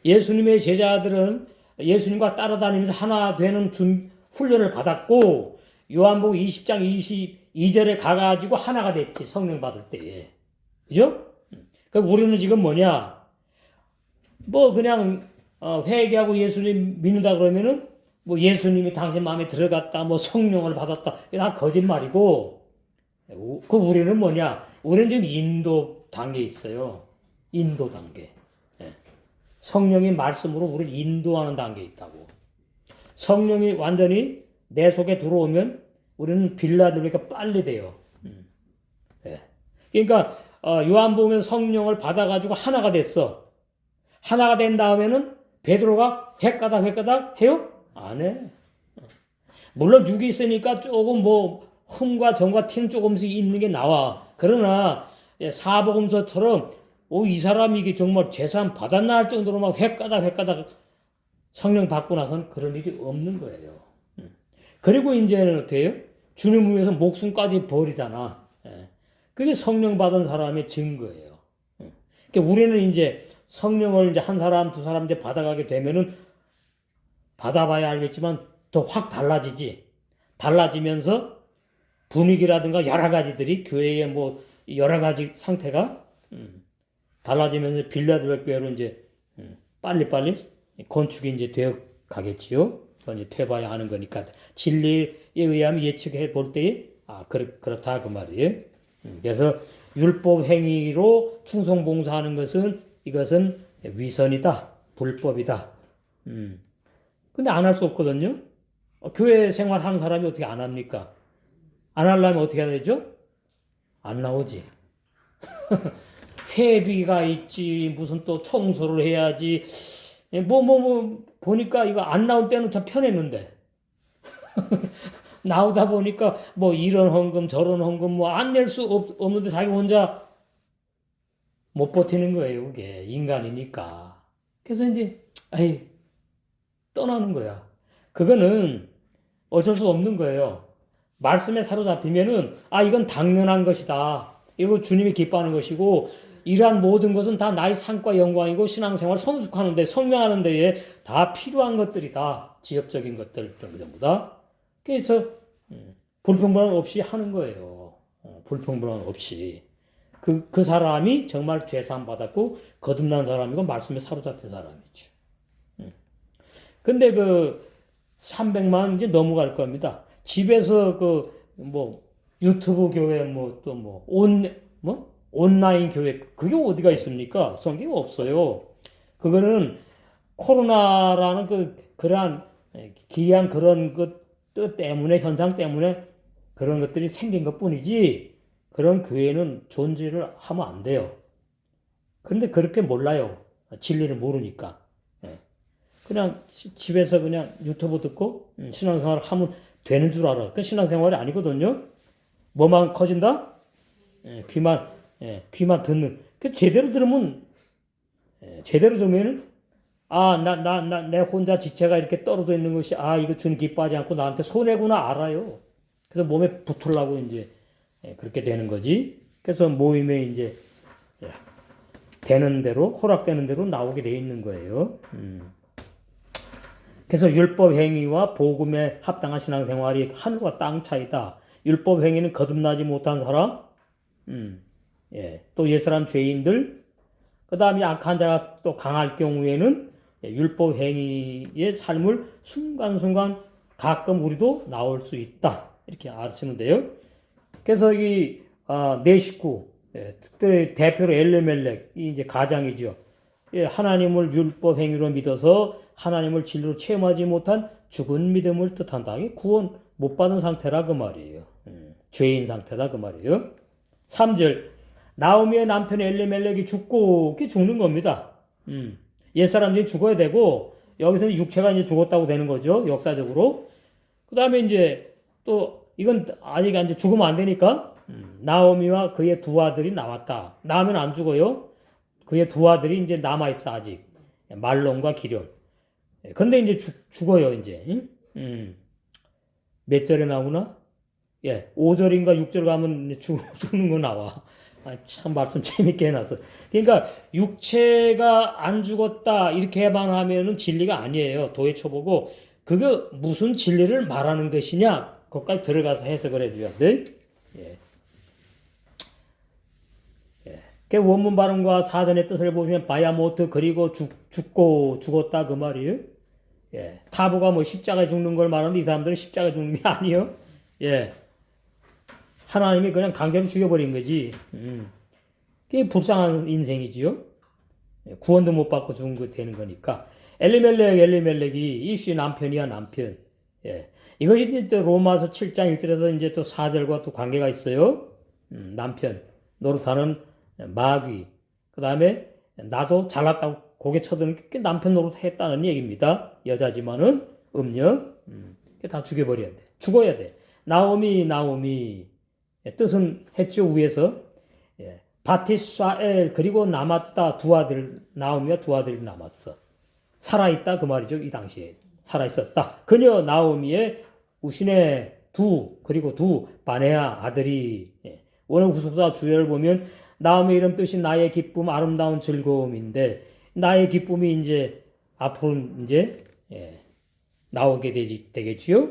예수님의 제자들은 예수님과 따라다니면서 하나 되는 훈련을 받았고 요한복음 20장 22절에 가가지고 하나가 됐지 성령 받을 때에. 그죠? 우리는 지금 뭐냐? 뭐 그냥 회개하고 예수님 믿는다 그러면은 뭐 예수님이 당신 마음에 들어갔다, 뭐 성령을 받았다, 다 거짓말이고, 그 우리는 뭐냐? 우리는 지금 인도 단계에 있어요. 인도 단계. 성령의 말씀으로 우리를 인도하는 단계에 있다고. 성령이 완전히 내 속에 들어오면 우리는 빌라델비아가 빨리 돼요. 그러니까 요한복음에서 성령을 받아가지고 하나가 됐어. 하나가 된 다음에는 베드로가 획가닥 해요? 안 해. 물론 육이 있으니까 조금 뭐 흠과 정과 티는 조금씩 있는 게 나와. 그러나 사복음서처럼 이 사람이 이게 정말 재산 받았나 할 정도로 막 획가닥 성령 받고 나서는 그런 일이 없는 거예요. 그리고 이제는 어떻게 해요? 주님을 위해서 목숨까지 버리잖아. 그게 성령 받은 사람의 증거예요. 그러니까 우리는 이제 성령을 이제 한 사람, 두 사람 이제 받아가게 되면은 받아봐야 알겠지만 더 확 달라지지. 달라지면서 분위기라든가 여러 가지들이 교회의 뭐 여러 가지 상태가 달라지면서 빌라델비아 교회로 이제 빨리빨리 건축이 이제 되어 가겠지요. 그건 이제 돼봐야 하는 거니까 진리에 의하면 예측해 볼 때에 그렇다 그 말이에요. 그래서 율법 행위로 충성 봉사하는 것은 이것은 위선이다, 불법이다. 근데 안 할 수 없거든요. 교회 생활하는 사람이 어떻게 안 합니까? 안 하려면 어떻게 해야 되죠? 안 나오지. 세비가 있지, 무슨 또 청소를 해야지. 보니까 이거 안 나올 때는 더 편했는데. 나오다 보니까 뭐 이런 헌금, 저런 헌금 뭐 안 낼 수 없는데 자기 혼자 못 버티는 거예요, 그게. 인간이니까. 그래서 이제, 떠나는 거야. 그거는 어쩔 수 없는 거예요. 말씀에 사로잡히면은, 이건 당연한 것이다. 이거 주님이 기뻐하는 것이고, 이러한 모든 것은 다 나의 상과 영광이고, 신앙생활 성숙하는데, 성장하는 데에 다 필요한 것들이다. 지엽적인 것들, 그런 거 전부 다. 그래서, 불평불만 없이 하는 거예요. 불평불만 없이. 그 사람이 정말 죄사함 받았고 거듭난 사람이고 말씀에 사로잡힌 사람이죠. 근데 300만 이제 넘어갈 겁니다. 집에서 유튜브 교회 온라인 교회 그게 어디가 있습니까? 성경이 없어요. 그거는 코로나라는 그러한 기이한 그런 뜻 때문에 현상 때문에 그런 것들이 생긴 것뿐이지. 그런 교회는 존재를 하면 안 돼요. 그런데 그렇게 몰라요. 진리를 모르니까. 그냥 집에서 그냥 유튜브 듣고 신앙생활을 하면 되는 줄 알아. 그 신앙생활이 아니거든요. 뭐만 커진다? 귀만 듣는. 제대로 들으면 내 혼자 지체가 이렇게 떨어져 있는 것이 이거 주님 기뻐하지 않고 나한테 손해구나 알아요. 그래서 몸에 붙으려고 이제 그렇게 되는 거지. 그래서 모임에 이제 되는 대로 허락되는 대로 나오게 돼 있는 거예요. 그래서 율법 행위와 복음에 합당한 신앙생활이 하늘과 땅 차이다. 율법 행위는 거듭나지 못한 사람, 예, 또 옛사람 죄인들, 그 다음에 악한 자가 또 강할 경우에는 율법 행위의 삶을 순간순간 가끔 우리도 나올 수 있다. 이렇게 아시면 돼요. 그래서 네 식구, 예, 특별히 대표로 엘레멜렉, 이 이제 가장이죠. 예, 하나님을 율법 행위로 믿어서 하나님을 진리로 체험하지 못한 죽은 믿음을 뜻한다. 이게 구원 못 받은 상태라 그 말이에요. 죄인 상태다 그 말이에요. 3절 나오미의 남편 엘리멜렉이 죽고 죽는 겁니다. 옛사람들이 죽어야 되고 여기서는 육체가 이제 죽었다고 되는 거죠. 역사적으로. 그 다음에 이제 또 이건 아직 이제 죽으면 안 되니까 나오미와 그의 두 아들이 나왔다. 나오면 안 죽어요. 그의 두 아들이 이제 남아 있어 아직 말론과 기련. 그런데 이제 죽어요 이제. 몇 절에 나오나? 예, 5절인가 6절 가면 죽는 거 나와. 참 말씀 재밌게 해놨어. 그러니까 육체가 안 죽었다 이렇게만 하면은 진리가 아니에요. 도해초보고 그게 무슨 진리를 말하는 것이냐 거기까지 들어가서 해석을 해줘야 돼. 예. 예. 그 원문 발음과 사전의 뜻을 보시면 바야모트 그리고 죽고 죽었다 그 말이에요. 예. 타부가 뭐 십자가에 죽는 걸 말하는데 이 사람들은 십자가에 죽는 게 아니에요. 예. 하나님이 그냥 강제로 죽여버린 거지. 그게 불쌍한 인생이지요. 구원도 못 받고 죽은 거 되는 거니까. 엘리멜렉이 이슈의 남편이야, 남편. 예. 이것이 또 로마서 7장 1절에서 이제 또 4절과 또 관계가 있어요. 남편. 노릇하는 마귀. 그 다음에 나도 잘났다고 고개 쳐드는 게 남편 노릇했다는 얘기입니다. 여자지만은 음녀. 다 죽여버려야 돼. 죽어야 돼. 나오미. 뜻은 했죠, 위에서. 예. 바티샤엘, 그리고 남았다, 두 아들, 나오미와 두 아들이 남았어. 살아있다, 그 말이죠, 이 당시에. 살아있었다. 그녀 나오미의 우신의 그리고 바네아 아들이. 예. 오늘 후속사 주제를 보면, 나오미 이름 뜻이 나의 기쁨, 아름다운 즐거움인데, 나의 기쁨이 이제, 앞으로 이제, 예. 나오게 되겠지요?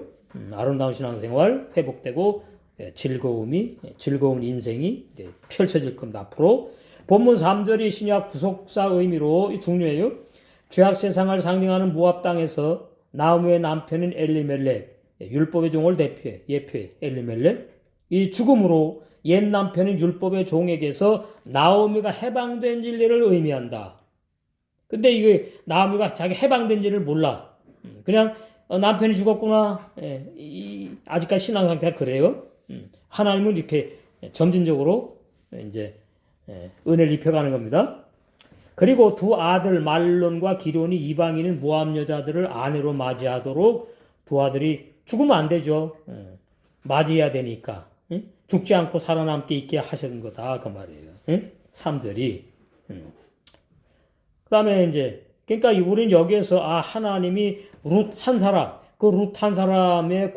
아름다운 신앙생활 회복되고, 즐거운 인생이 이제 펼쳐질 겁니다. 앞으로 본문 3절이 신약 구속사 의미로 중요해요. 죄악 세상을 상징하는 모압 땅에서 나오미의 남편인 엘리멜렉, 율법의 종을 예표해 엘리멜렉, 이 죽음으로 옛 남편인 율법의 종에게서 나오미가 해방된 진리를 의미한다. 근데 이게 나오미가 자기 해방된 진리를 몰라. 그냥 남편이 죽었구나. 아직까지 신앙 상태가 그래요. 하나님은 이렇게 점진적으로 이제 은혜를 입혀가는 겁니다. 그리고 두 아들 말론과 기론이 이방인인 모압 여자들을 아내로 맞이하도록 두 아들이 죽으면 안 되죠. 맞이해야 되니까. 죽지 않고 살아남게 있게 하시는 거다 그 말이에요. 3절이. 그 다음에 이제 그러니까 우리는 여기에서 하나님이 룻 한 사람, 그 룻 한 사람의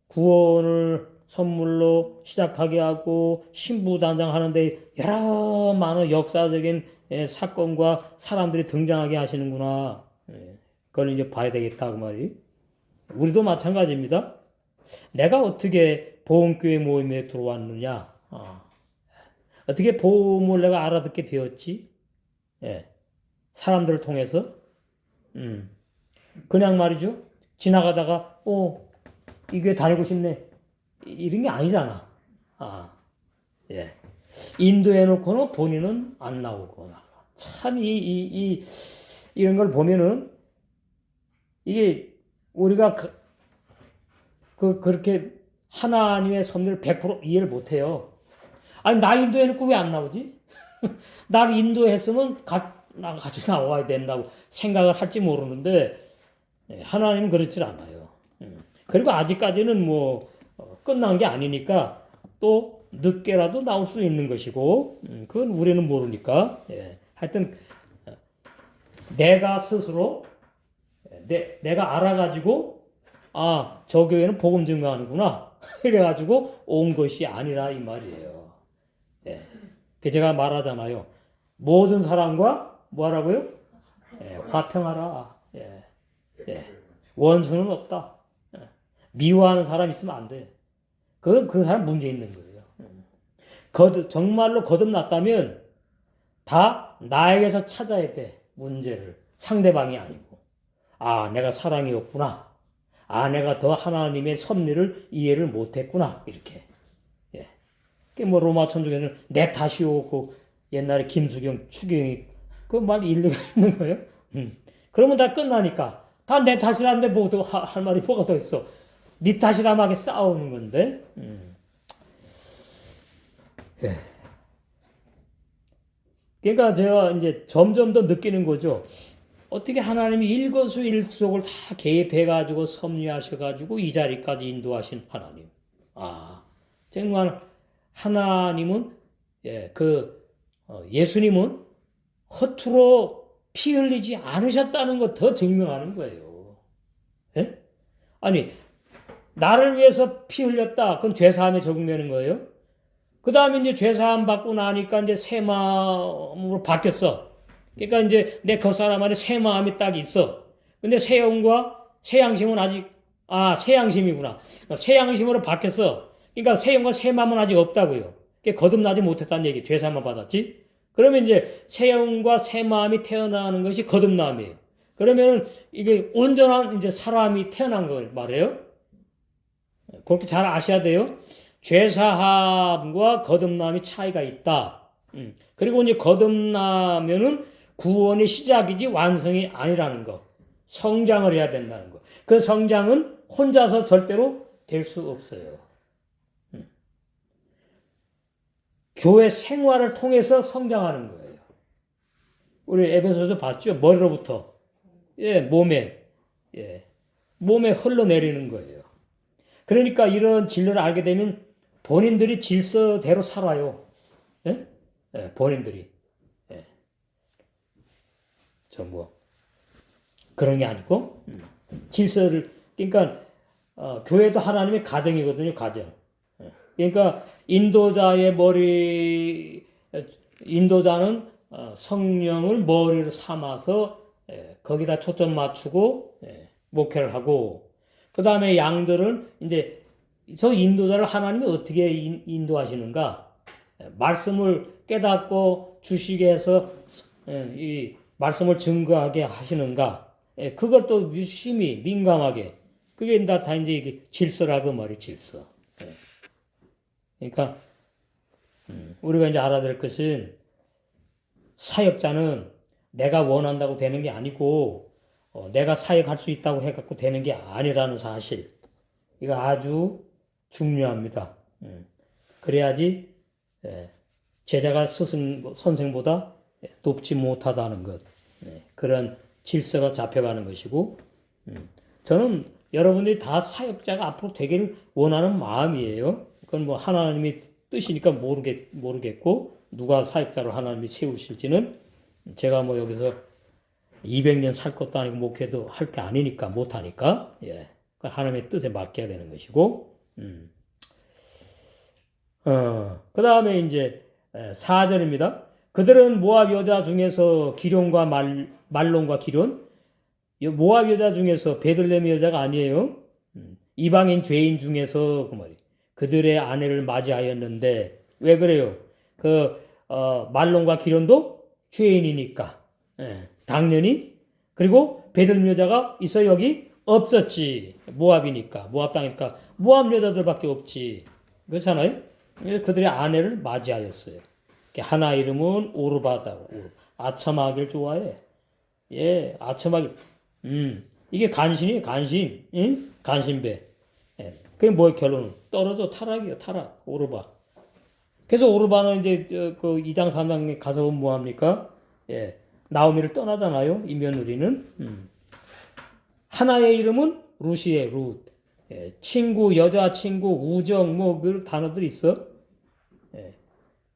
구원을 선물로 시작하게 하고 신부단장하는데 여러 많은 역사적인 사건과 사람들이 등장하게 하시는구나. 그걸 이제 봐야 되겠다 그 말이. 우리도 마찬가지입니다. 내가 어떻게 보험교회 모임에 들어왔느냐. 어떻게 보험을 내가 알아듣게 되었지? 사람들을 통해서. 그냥 말이죠. 지나가다가 이 교회 다니고 싶네. 이런 게 아니잖아. 예. 인도해 놓고는 본인은 안 나오고. 참, 이런 걸 보면은, 이게, 우리가 그렇게 하나님의 섭리를 100% 이해를 못 해요. 아니, 나 인도해 놓고 왜 안 나오지? 나 인도했으면 나랑 같이 나와야 된다고 생각을 할지 모르는데, 하나님은 그렇지 않아요. 그리고 아직까지는 끝난 게 아니니까 또 늦게라도 나올 수 있는 것이고, 그건 우리는 모르니까. 하여튼, 내가 스스로, 내가 알아가지고, 저 교회는 복음 증거하는구나. 이래가지고 온 것이 아니라 이 말이에요. 그 제가 말하잖아요. 모든 사람과 뭐라고요? 화평하라. 원수는 없다. 미워하는 사람 있으면 안 돼. 그 사람 문제 있는 거예요. 정말로 거듭났다면 다 나에게서 찾아야 돼. 문제를. 상대방이 아니고. 아, 내가 사랑이 없구나. 아, 내가 더 하나님의 섭리를 이해를 못했구나. 이렇게. 뭐 로마 천주교는 내 탓이오. 그 옛날에 김수경, 추경이 그 말 일리가 있는 거예요. 그러면 다 끝나니까 다 내 탓이라는데 뭐 할 말이 뭐가 더 있어? 네 탓이라고 싸우는 건데. 그러니까 제가 이제 점점 더 느끼는 거죠. 어떻게 하나님이 일거수일투족을 다 개입해가지고 섭리하셔가지고 이 자리까지 인도하신 하나님. 아, 정말 하나님은 예수님은 허투루 피 흘리지 않으셨다는 거 더 증명하는 거예요. 예? 아니 나를 위해서 피 흘렸다. 그건 죄사함에 적용되는 거예요. 그 다음에 이제 죄사함 받고 나니까 이제 새 마음으로 바뀌었어. 그러니까 이제 내 겉사람 안에 새 마음이 딱 있어. 근데 새 영과 새 양심은 아직, 새 양심이구나. 새 양심으로 바뀌었어. 그러니까 새 영과 새 마음은 아직 없다고요. 거듭나지 못했다는 얘기. 죄사함만 받았지. 그러면 이제 새 영과 새 마음이 태어나는 것이 거듭남이에요. 그러면은 이게 온전한 이제 사람이 태어난 걸 말해요. 그렇게 잘 아셔야 돼요. 죄사함과 거듭남이 차이가 있다. 그리고 이제 거듭나면은 구원의 시작이지 완성이 아니라는 거. 성장을 해야 된다는 거. 그 성장은 혼자서 절대로 될 수 없어요. 교회 생활을 통해서 성장하는 거예요. 우리 에베소서 봤죠? 머리로부터 몸에 흘러내리는 거예요. 그러니까 이런 진리를 알게 되면 본인들이 질서대로 살아요. 본인들이. 그런 게 아니고 질서를, 그러니까 교회도 하나님의 가정이거든요. 가정. 그러니까 인도자는 성령을 머리로 삼아서 거기다 초점 맞추고 목회를 하고, 그 다음에 양들은 이제 저 인도자를 하나님이 어떻게 인도하시는가? 말씀을 깨닫고 주시게 해서 이 말씀을 증거하게 하시는가? 그걸 또 유심히 민감하게, 그게 다 이제 이게 질서라고 말이 질서. 그러니까 우리가 이제 알아야 될 것은 사역자는 내가 원한다고 되는 게 아니고 내가 사역할 수 있다고 해갖고 되는 게 아니라는 사실. 이거 아주 중요합니다. 그래야지 제자가 선생보다 높지 못하다는 것. 그런 질서가 잡혀가는 것이고, 저는 여러분들이 다 사역자가 앞으로 되기를 원하는 마음이에요. 그건 뭐 하나님이 뜻이니까 모르겠고, 누가 사역자를 하나님이 세우실지는 제가 뭐 여기서 200년 살 것도 아니고 목회도 할 게 아니니까, 못하니까, 하나님의 뜻에 맡겨야 되는 것이고, 그 다음에 이제 4절입니다. 그들은 모압 여자 중에서 기론과 말론과 기론, 모압 여자 중에서 베들레헴 여자가 아니에요. 이방인 죄인 중에서 그 말이 그들의 아내를 맞이하였는데, 왜 그래요? 말론과 기론도 죄인이니까, 당연히. 그리고 베들레헴 여자가 있어 여기 없었지. 모압이니까, 모압 땅이니까 모압 여자들밖에 없지. 그렇잖아요. 그들의 아내를 맞이하였어요. 하나 이름은 오르바다. 아첨하기를 좋아해. 아첨하기. 이게 간신이에요, 간신. 간신배. 그게 뭐의 결론은? 떨어져, 타락이에요, 타락. 오르바. 그래서 오르바는 이제 그 2장 3장에 가서 보면 뭐 합니까? 나오미를 떠나잖아요, 이 며느리는. 하나의 이름은 룻이에요, 룻. 친구, 여자친구, 우정, 뭐, 그 단어들이 있어.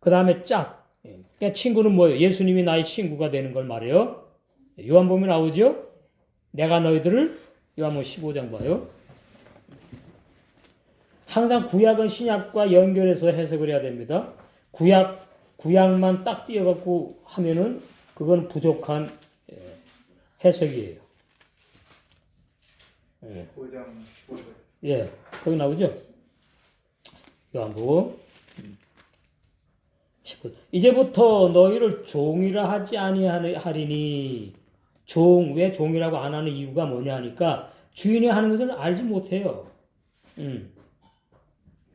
그 다음에 짝. 그러니까 친구는 뭐예요? 예수님이 나의 친구가 되는 걸 말해요. 요한복음에 나오죠? 내가 너희들을, 요한복음 15장 봐요. 항상 구약은 신약과 연결해서 해석을 해야 됩니다. 구약만 딱 띄어갖고 하면은 그건 부족한 해석이에요. 15장 15절. 예, 거기 나오죠? 요한복음 19. 이제부터 너희를 종이라 하지 아니하리니. 왜 종이라고 안 하는 이유가 뭐냐 하니까 주인이 하는 것을 알지 못해요.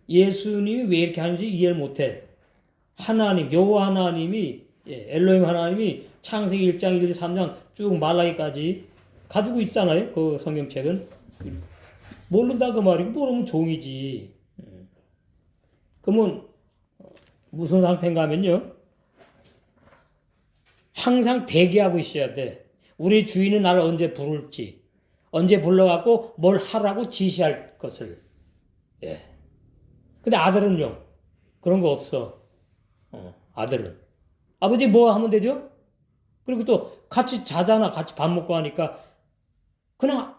예수님이 왜 이렇게 하는지 이해를 못해. 하나님, 여호와 하나님이, 엘로힘 하나님이 창세기 1장, 1장, 3장 쭉 말라기까지 가지고 있잖아요. 그 성경책은. 모른다 그 말이고 모르면 종이지. 그러면 무슨 상태인가 하면요. 항상 대기하고 있어야 돼. 우리 주인은 나를 언제 부를지, 언제 불러갖고 뭘 하라고 지시할 것을. 예. 근데 아들은요, 그런 거 없어. 아들은. 아버지 뭐 하면 되죠? 그리고 또 같이 자잖아. 같이 밥 먹고 하니까 그냥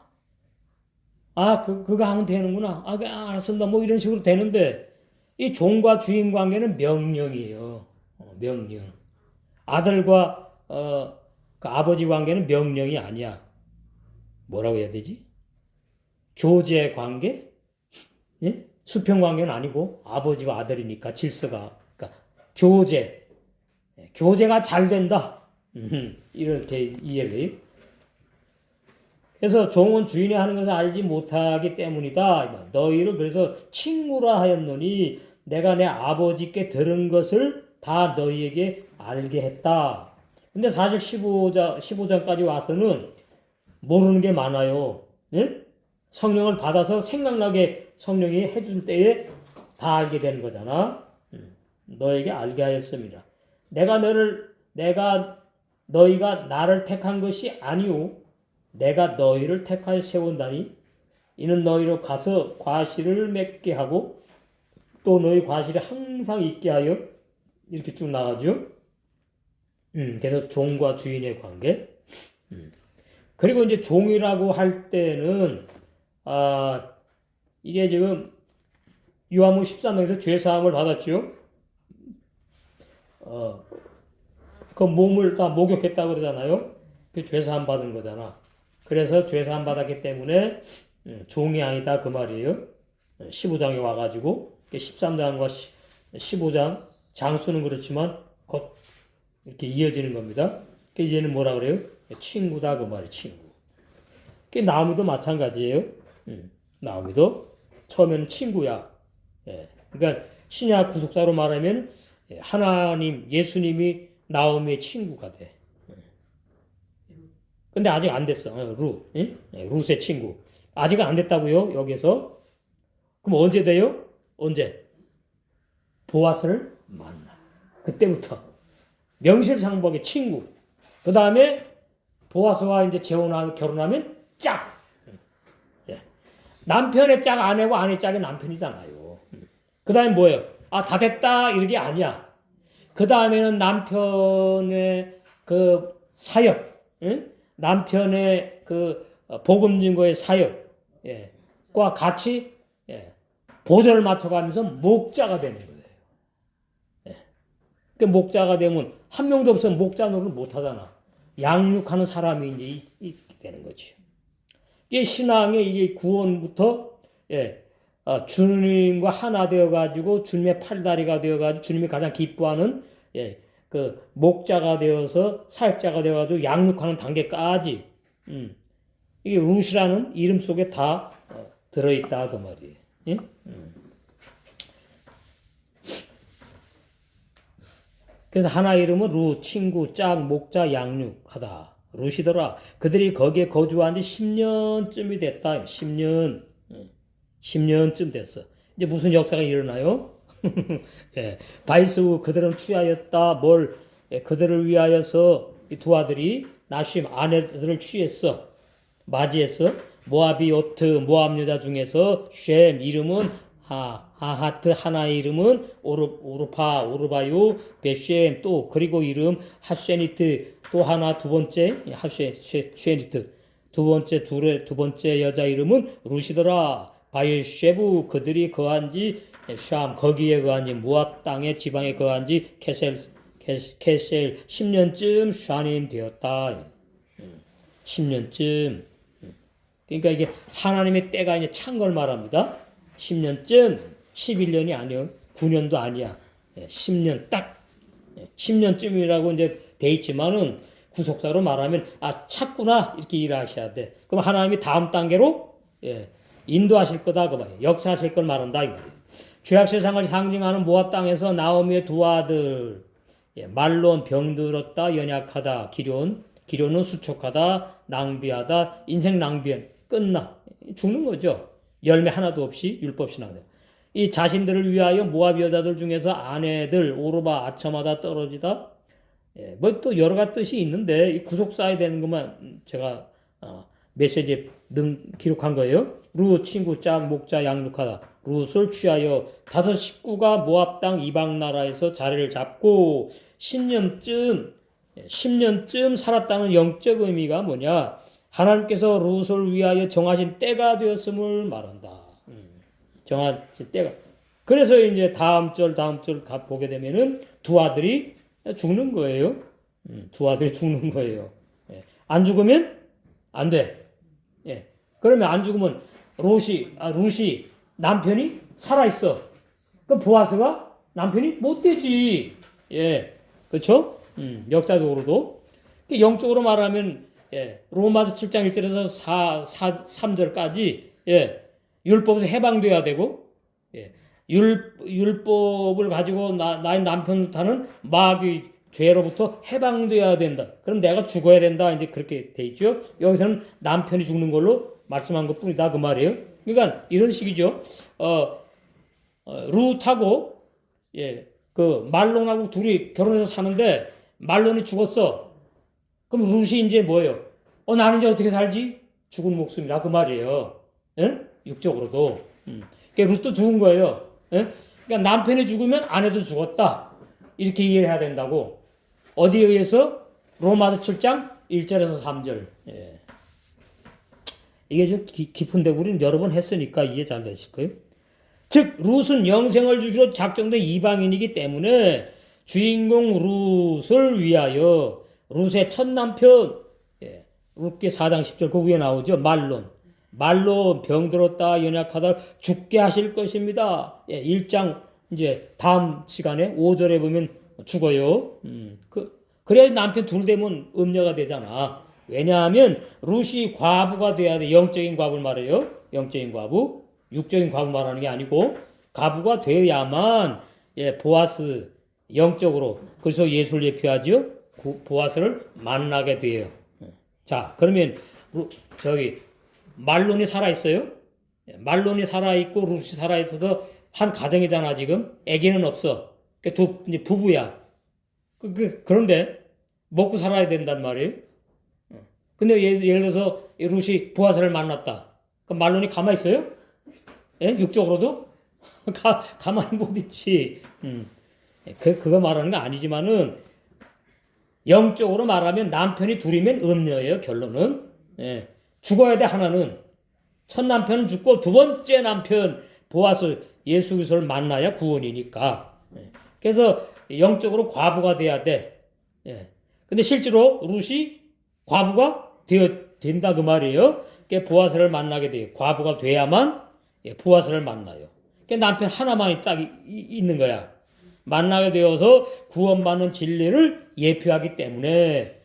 그거 하면 되는구나. 알았습니다. 뭐 이런 식으로 되는데 이 종과 주인 관계는 명령이에요. 명령. 아들과 그 아버지 관계는 명령이 아니야. 뭐라고 해야 되지? 교제 관계? 예? 수평 관계는 아니고 아버지와 아들이니까 질서가 그러니까 교제가 잘 된다. 이렇게 이해를 해요. 그래서 종은 주인이 하는 것을 알지 못하기 때문이다. 너희를 그래서 친구라 하였노니 내가 내 아버지께 들은 것을 다 너희에게 알게 했다. 근데 사실 15장까지 와서는 모르는 게 많아요. 예? 성령을 받아서 생각나게 성령이 해줄 때에 다 알게 되는 거잖아. 너에게 알게 하였습니다. 너희가 나를 택한 것이 아니오. 내가 너희를 택하여 세운다니. 이는 너희로 가서 과실을 맺게 하고 또 너희 과실이 항상 있게 하여 이렇게 쭉 나가죠. 그래서 종과 주인의 관계. 그리고 이제 종이라고 할 때는 이게 지금 요한복음 13장에서 죄사함을 받았죠. 그 몸을 다 목욕했다고 그러잖아요. 그 죄사함 받은 거잖아. 그래서 죄사함 받았기 때문에 종이 아니다 그 말이에요. 15장에 와가지고 13장과 15장 장수는 그렇지만 곧 이렇게 이어지는 겁니다. 이제는 뭐라 그래요? 친구다 그 말이에요. 친구. 나오미도 마찬가지예요. 나오미도 처음에는 친구야. 그러니까 신약 구속사로 말하면 하나님 예수님이 나오미의 친구가 돼. 근데 아직 안 됐어. 룻의 친구. 아직은 안 됐다고요. 여기서. 그럼 언제 돼요? 언제? 보아스를 만나. 그때부터 명실상부하게 친구. 그 다음에 보아스와 이제 재혼하고 결혼하면 짝. 남편의 짝 아내고 아내 짝이 남편이잖아요. 그 다음에 뭐예요? 다 됐다 이런 게 아니야. 그 다음에는 남편의 그 사역, 남편의 그 복음 증거의 사역과 같이 보조를 맞춰가면서 목자가 되는 거예요. 그 목자가 되면 한 명도 없으면 목자 노릇을 못 하잖아. 양육하는 사람이 이제 있게 되는 거죠. 이게 신앙의 이게 구원부터 주님과 하나 되어 가지고 주님의 팔다리가 되어 가지고 주님이 가장 기뻐하는 그 목자가 되어서 사역자가 되어 가지고 양육하는 단계까지 이게 룻이라는 이름 속에 다 들어 있다 그 말이에요. 예? 그래서 하나 이름은 룻, 친구, 짝, 목자, 양육하다. 룻이더라. 그들이 거기에 거주한 지 10년쯤이 됐다. 10년쯤 됐어. 이제 무슨 역사가 일어나요? 바이스 그들은 취하였다. 그들을 위하여서 이 두 아들이 나심 아내들을 맞이했어. 모압이 요트, 모압 여자 중에서 쉔 이름은 하하트, 하나의 이름은 오르바요, 베셴 또 그리고 이름 하쉐니트 또 하나 두 번째 쉐니트 두 번째 여자 이름은 룻이더라. 바일쉐부 그들이 거한지 샴 거기에 거한지 모압 땅의 지방에 거한지 케셀 10년쯤 샤님 되었다. 10년쯤. 그러니까 이게 하나님의 때가 이제 찬 걸 말합니다. 10년쯤, 11년이 아니요. 9년도 아니야. 10년 딱 10년쯤이라고 이제 돼 있지만은 구속사로 말하면 찼구나 이렇게 이해하셔야 돼. 그럼 하나님이 다음 단계로 인도하실 거다 그 말이에요. 역사하실 걸 말한다 이 말이에요. 죄악 세상을 상징하는 모압 땅에서 나오미의 두 아들 말론 병들었다 연약하다 기료는 수척하다 낭비하다 인생 낭비한 끝나 죽는 거죠. 열매 하나도 없이 율법 신앙들. 이 자신들을 위하여 모압 여자들 중에서 아내들 오르바 아첨하다 떨어지다 뭐 또 여러 가지 뜻이 있는데 이 구속사에 되는 것만 제가 메시지에 기록한 거예요. 루 친구 짝 목자 양육하다 룻을 취하여 5 식구가 모압 땅 이방 나라에서 자리를 잡고 10년쯤 살았다는 영적 의미가 뭐냐? 하나님께서 룻을 위하여 정하신 때가 되었음을 말한다. 정하신 때가. 그래서 이제 다음 절 보게 되면은 두 아들이 죽는 거예요. 두 아들이 죽는 거예요. 안 죽으면 안 돼. 그러면 안 죽으면 룻이 남편이 살아있어. 그 보아스가 남편이 못 되지. 그렇죠? 역사적으로도. 영적으로 말하면 로마서 7장 1절에서 3절까지 율법에서 해방돼야 되고 율법을 가지고 나의 남편 타는 마귀 죄로부터 해방돼야 된다. 그럼 내가 죽어야 된다. 이제 그렇게 돼 있죠. 여기서는 남편이 죽는 걸로 말씀한 것뿐이다 그 말이에요. 그러니까 이런 식이죠. 룻하고 그 말론하고 둘이 결혼해서 사는데 말론이 죽었어. 그럼 룻이 이제 뭐예요? 나는 이제 어떻게 살지? 죽은 목숨이라 그 말이에요. 육적으로도. 그러니까 룻도 죽은 거예요. 그러니까 남편이 죽으면 아내도 죽었다. 이렇게 이해를 해야 된다고. 어디에 의해서? 로마서 7장 1절에서 3절. 이게 좀 깊은데 우리는 여러 번 했으니까 이해 잘 되실 거예요. 즉 룻은 영생을 주기로 작정된 이방인이기 때문에 주인공 룻을 위하여 룻의 첫 남편 룻기 4장 10절 그 위에 나오죠. 말론 병들었다 연약하다 죽게 하실 것입니다. 1장 이제 다음 시간에 5절에 보면 죽어요. 그래야 남편 둘 되면 음녀가 되잖아. 왜냐하면 룻이 과부가 돼야 돼. 영적인 과부를 말해요. 영적인 과부. 육적인 과부 말하는 게 아니고 과부가 돼야만 보아스 영적으로 그래서 예수를 예표하죠. 보아스를 만나게 돼요. 자 그러면 말론이 살아있어요. 말론이 살아있고 룻이 살아있어도 한 가정이잖아 지금. 아기는 없어. 이제 부부야. 그런데 먹고 살아야 된단 말이에요. 근데 예를 들어서 룻이 보아스를 만났다. 그럼 말론이 가만히 있어요? 육적으로도? 가만히 못 있지. 그거 말하는 거 아니지만은 영적으로 말하면 남편이 둘이면 음녀예요. 결론은. 죽어야 돼 하나는. 첫 남편은 죽고 두 번째 남편 보아스 예수 그리스도를 만나야 구원이니까. 그래서 영적으로 과부가 돼야 돼. 근데 실제로 룻이 과부가 된다 그 말이에요. 보아스를 만나게 돼요. 과부가 돼야만 보아스를 만나요. 남편 하나만이 딱 있는 거야. 만나게 되어서 구원받는 진리를 예표하기 때문에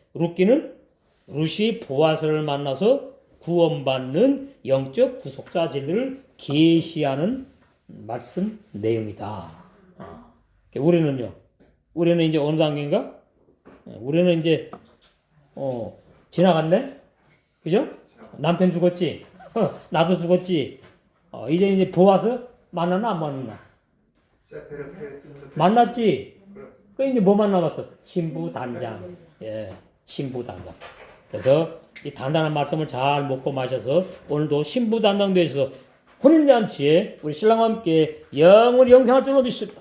룻이 보아스를 만나서 구원받는 영적 구속사 진리를 계시하는 말씀 내용이다. 우리는 이제 어느 단계인가? 우리는 이제 지나갔네? 그죠? 남편 죽었지? 나도 죽었지? 이제 보아스 만났나 안 만났나? 만났지? 그 이제 뭐만 남았어? 신부 단장. 신부 단장. 그래서 이 단단한 말씀을 잘 먹고 마셔서 오늘도 신부 단장 되셔서 혼인잔치에 우리 신랑과 함께 영원히 영생할 줄로 믿습니다.